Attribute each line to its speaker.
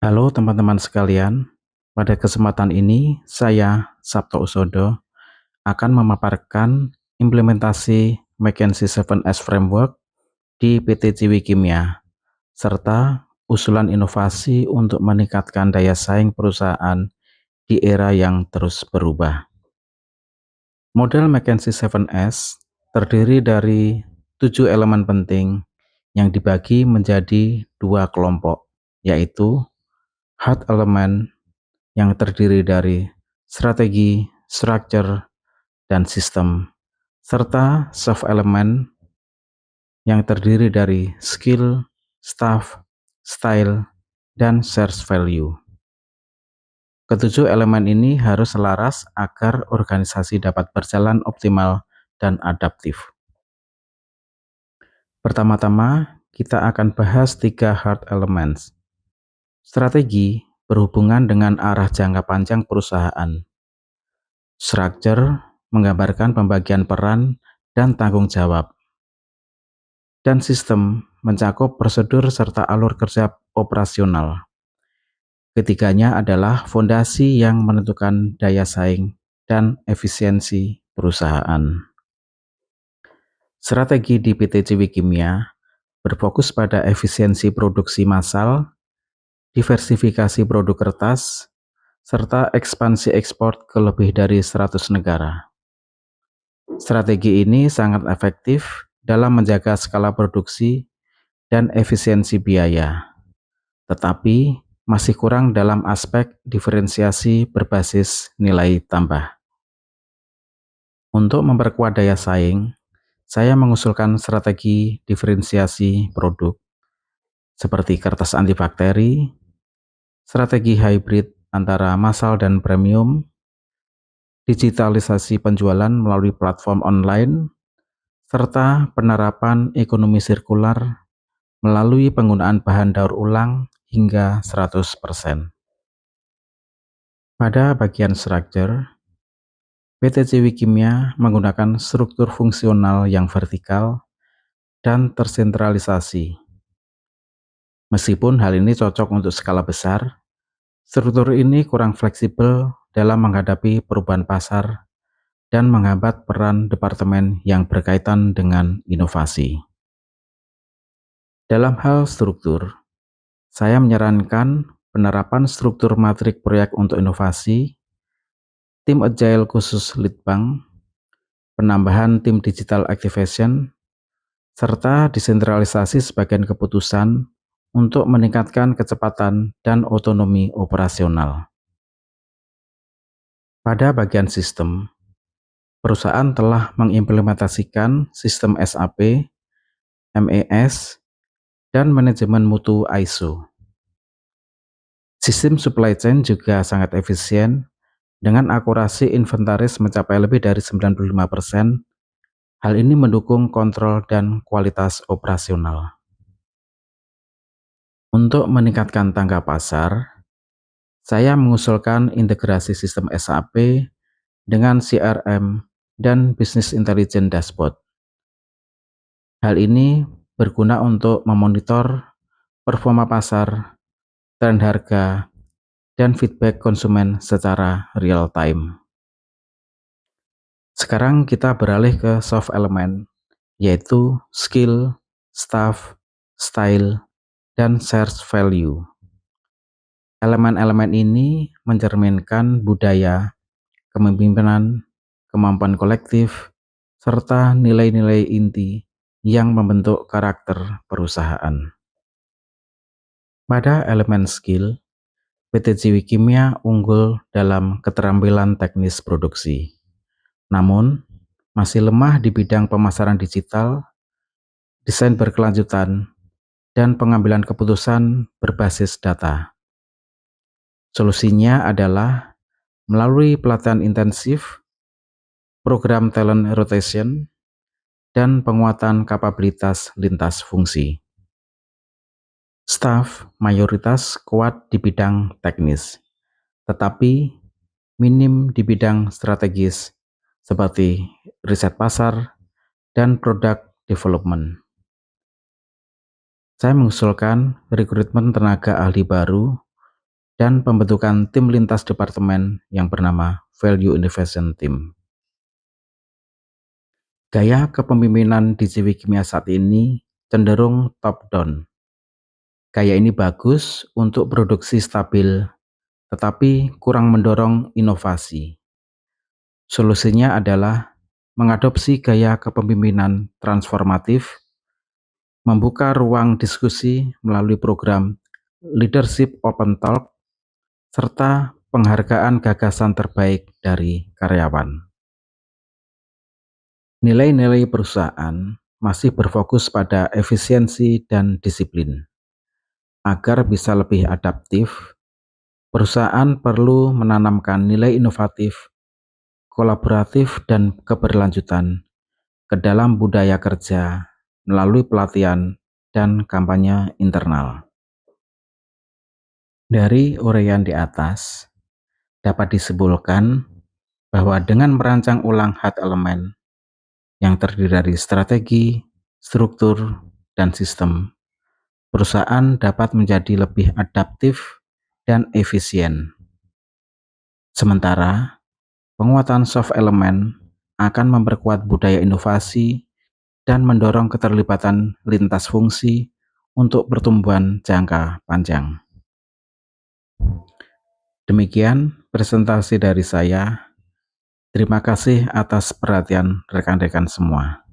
Speaker 1: Halo teman-teman sekalian, pada kesempatan ini saya, Sabto Usodo, akan memaparkan implementasi McKinsey 7S Framework di PT Ciwi Kimia, serta usulan inovasi untuk meningkatkan daya saing perusahaan di era yang terus berubah. Model McKinsey 7S terdiri dari 7 elemen penting yang dibagi menjadi dua kelompok, yaitu hard element yang terdiri dari strategi, structure, dan sistem, serta soft element yang terdiri dari skill, staff, style, dan shared value. Ketujuh elemen ini harus selaras agar organisasi dapat berjalan optimal dan adaptif. Pertama-tama, kita akan bahas tiga hard elements. Strategi berhubungan dengan arah jangka panjang perusahaan. Structure menggambarkan pembagian peran dan tanggung jawab. Dan sistem mencakup prosedur serta alur kerja operasional. Ketiganya adalah fondasi yang menentukan daya saing dan efisiensi perusahaan. Strategi di PT Ciwi Kimia berfokus pada efisiensi produksi massal, diversifikasi produk kertas, serta ekspansi ekspor ke lebih dari 100 negara. Strategi ini sangat efektif dalam menjaga skala produksi dan efisiensi biaya, tetapi masih kurang dalam aspek diferensiasi berbasis nilai tambah. Untuk memperkuat daya saing, saya mengusulkan strategi diferensiasi produk seperti kertas antibakteri, strategi hybrid antara massal dan premium, digitalisasi penjualan melalui platform online, serta penerapan ekonomi sirkular melalui penggunaan bahan daur ulang hingga 100%. Pada bagian structure, PT Ciwi Kimia menggunakan struktur fungsional yang vertikal dan tersentralisasi. Meskipun hal ini cocok untuk skala besar, struktur ini kurang fleksibel dalam menghadapi perubahan pasar dan menghambat peran departemen yang berkaitan dengan inovasi. Dalam hal struktur, saya menyarankan penerapan struktur matrik proyek untuk inovasi, tim agile khusus leadbank, penambahan tim digital activation, serta desentralisasi sebagian keputusan untuk meningkatkan kecepatan dan otonomi operasional. Pada bagian sistem, perusahaan telah mengimplementasikan sistem SAP, MES, dan manajemen mutu ISO. Sistem supply chain juga sangat efisien dengan akurasi inventaris mencapai lebih dari 95%. Hal ini mendukung kontrol dan kualitas operasional. Untuk meningkatkan tangga pasar, saya mengusulkan integrasi sistem SAP dengan CRM dan Business Intelligence Dashboard. Hal ini berguna untuk memonitor performa pasar, tren harga, dan feedback konsumen secara real time. Sekarang kita beralih ke soft element, yaitu skill, staff, style, dan shared value. Elemen-elemen ini mencerminkan budaya, kepemimpinan, kemampuan kolektif, serta nilai-nilai inti yang membentuk karakter perusahaan. Pada elemen skill, PT Ciwi Kimia unggul dalam keterampilan teknis produksi. Namun, masih lemah di bidang pemasaran digital, desain berkelanjutan, dan pengambilan keputusan berbasis data. Solusinya adalah melalui pelatihan intensif, program talent rotation, dan penguatan kapabilitas lintas fungsi. Staf mayoritas kuat di bidang teknis, tetapi minim di bidang strategis seperti riset pasar dan product development. Saya mengusulkan rekrutmen tenaga ahli baru dan pembentukan tim lintas departemen yang bernama Value Innovation Team. Gaya kepemimpinan di Ziwi Kimia saat ini cenderung top-down. Gaya ini bagus untuk produksi stabil, tetapi kurang mendorong inovasi. Solusinya adalah mengadopsi gaya kepemimpinan transformatif, membuka ruang diskusi melalui program Leadership Open Talk, serta penghargaan gagasan terbaik dari karyawan. Nilai-nilai perusahaan masih berfokus pada efisiensi dan disiplin. Agar bisa lebih adaptif, perusahaan perlu menanamkan nilai inovatif, kolaboratif, dan keberlanjutan ke dalam budaya kerja melalui pelatihan dan kampanye internal. Dari uraian di atas, dapat disimpulkan bahwa dengan merancang ulang hard elemen yang terdiri dari strategi, struktur, dan sistem, perusahaan dapat menjadi lebih adaptif dan efisien. Sementara, penguatan soft elemen akan memperkuat budaya inovasi dan mendorong keterlibatan lintas fungsi untuk pertumbuhan jangka panjang. Demikian presentasi dari saya. Terima kasih atas perhatian rekan-rekan semua.